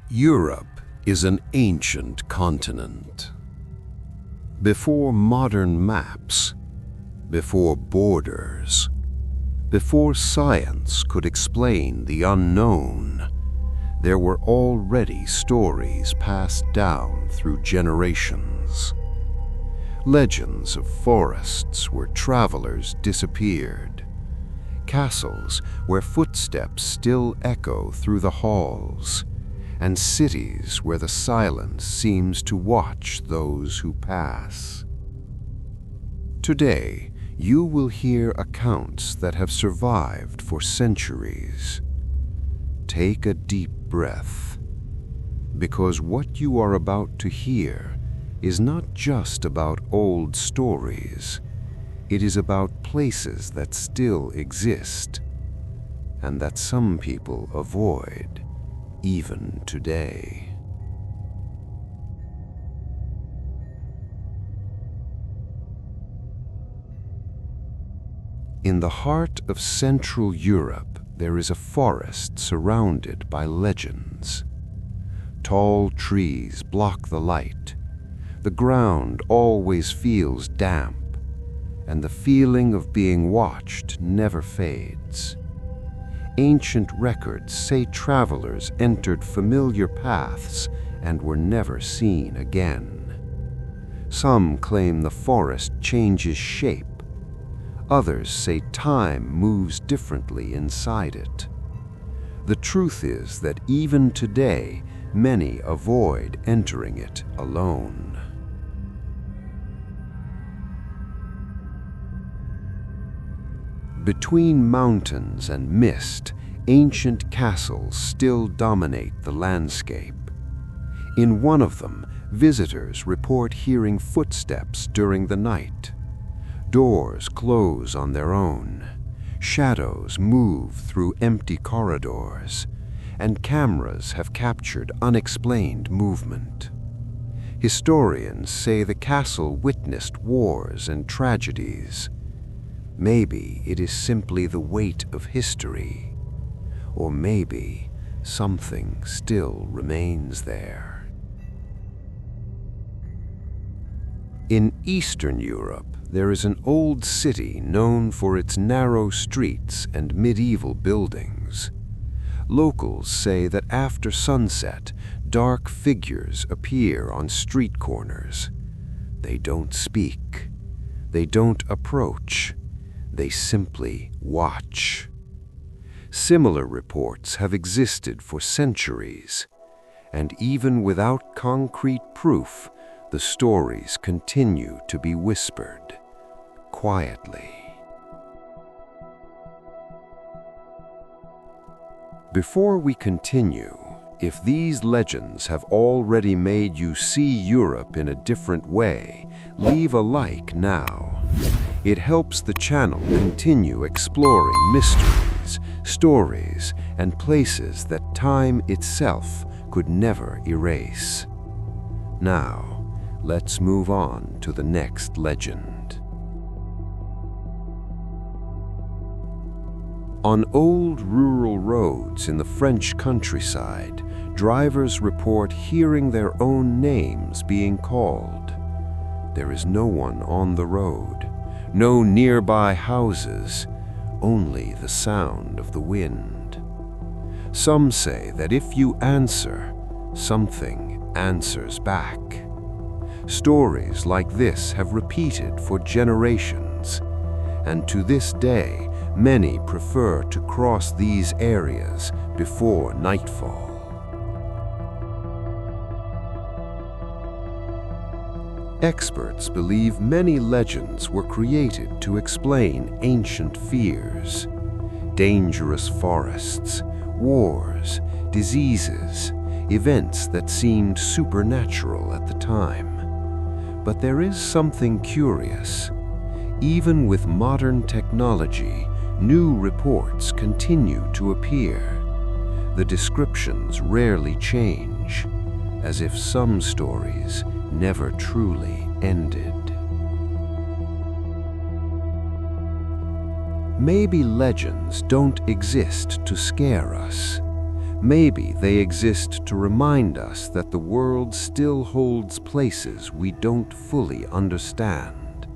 Europe is an ancient continent. Before modern maps, before borders, before science could explain the unknown, there were already stories passed down through generations. Legends of forests where travelers disappeared, castles where footsteps still echo through the halls, and cities where the silence seems to watch those who pass. Today, you will hear accounts that have survived for centuries. Take a deep breath, because what you are about to hear is not just about old stories. It is about places that still exist, and that some people avoid even today. In the heart of Central Europe, there is a forest surrounded by legends. Tall trees block the light. The ground always feels damp, and the feeling of being watched never fades. Ancient records say travelers entered familiar paths and were never seen again. Some claim the forest changes shape. Others say time moves differently inside it. The truth is that even today, many avoid entering it alone. Between mountains and mist, ancient castles still dominate the landscape. In one of them, visitors report hearing footsteps during the night. Doors close on their own. Shadows move through empty corridors, and cameras have captured unexplained movement. Historians say the castle witnessed wars and tragedies. Maybe it is simply the weight of history, or maybe something still remains there. In Eastern Europe, there is an old city known for its narrow streets and medieval buildings. Locals say that after sunset, dark figures appear on street corners. They don't speak. They don't approach. They simply watch. Similar reports have existed for centuries, and even without concrete proof, the stories continue to be whispered, quietly. Before we continue, if these legends have already made you see Europe in a different way, leave a like now. It helps the channel continue exploring mysteries, stories, and places that time itself could never erase. Now, let's move on to the next legend. On old rural roads in the French countryside, drivers report hearing their own names being called. There is no one on the road, no nearby houses, only the sound of the wind. Some say that if you answer, something answers back. Stories like this have repeated for generations, and to this day, many prefer to cross these areas before nightfall. Experts believe many legends were created to explain ancient fears. Dangerous forests, wars, diseases, events that seemed supernatural at the time. But there is something curious. Even with modern technology, new reports continue to appear. The descriptions rarely change, as if some stories never truly ended. Maybe legends don't exist to scare us. Maybe they exist to remind us that the world still holds places we don't fully understand.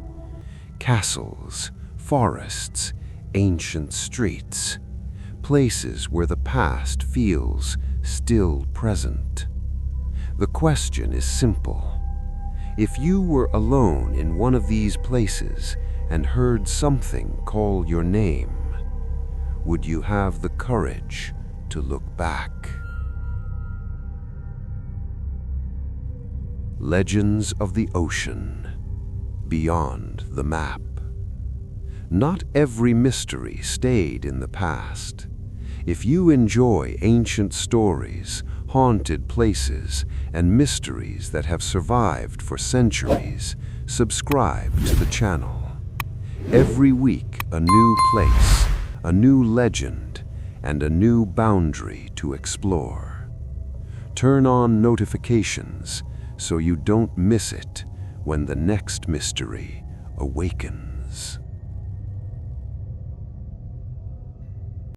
Castles, forests, ancient streets, places where the past feels still present. The question is simple. If you were alone in one of these places and heard something call your name, would you have the courage to look back? Legends of the Ocean, Beyond the Map. Not every mystery stayed in the past. If you enjoy ancient stories, haunted places, and mysteries that have survived for centuries, subscribe to the channel. Every week, a new place, a new legend, and a new boundary to explore. Turn on notifications so you don't miss it when the next mystery awakens.